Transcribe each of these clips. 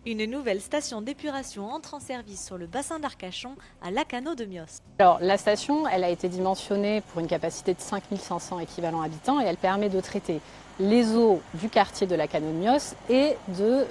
Une nouvelle station d'épuration entre en service sur le bassin d'Arcachon à Lacanau de Mios. Alors, la station, elle a été dimensionnée pour une capacité de 5500 équivalents habitants et elle permet de traiter les eaux du quartier de Lacanau de Mios et de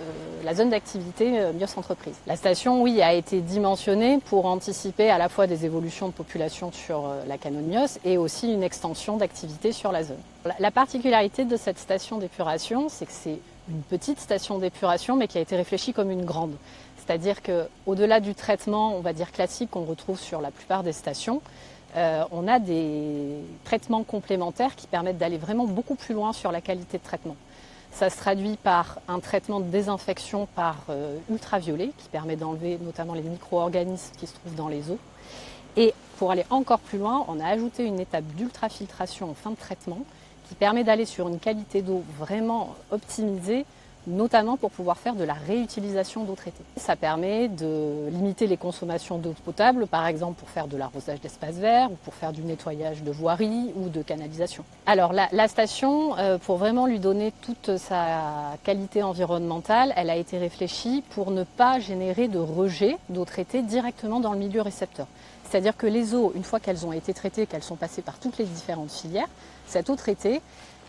la zone d'activité Mios Entreprise. La station, oui, a été dimensionnée pour anticiper à la fois des évolutions de population sur Lacanau de Mios et aussi une extension d'activité sur la zone. La particularité de cette station d'épuration, c'est que c'est une petite station d'épuration mais qui a été réfléchie comme une grande. C'est-à-dire qu'au-delà du traitement, on va dire classique qu'on retrouve sur la plupart des stations, on a des traitements complémentaires qui permettent d'aller vraiment beaucoup plus loin sur la qualité de traitement. Ça se traduit par un traitement de désinfection par ultraviolet qui permet d'enlever notamment les micro-organismes qui se trouvent dans les eaux. Et pour aller encore plus loin, on a ajouté une étape d'ultrafiltration en fin de traitement qui permet d'aller sur une qualité d'eau vraiment optimisée, notamment pour pouvoir faire de la réutilisation d'eau traitée. Ça permet de limiter les consommations d'eau potable, par exemple pour faire de l'arrosage d'espaces verts ou pour faire du nettoyage de voiries ou de canalisation. Alors la station, pour vraiment lui donner toute sa qualité environnementale, elle a été réfléchie pour ne pas générer de rejet d'eau traitée directement dans le milieu récepteur. C'est-à-dire que les eaux, une fois qu'elles ont été traitées, qu'elles sont passées par toutes les différentes filières, cette eau traitée,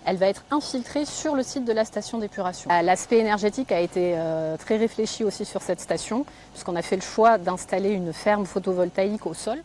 elle va être infiltrée sur le site de la station d'épuration. L'aspect énergétique a été très réfléchi aussi sur cette station, puisqu'on a fait le choix d'installer une ferme photovoltaïque au sol.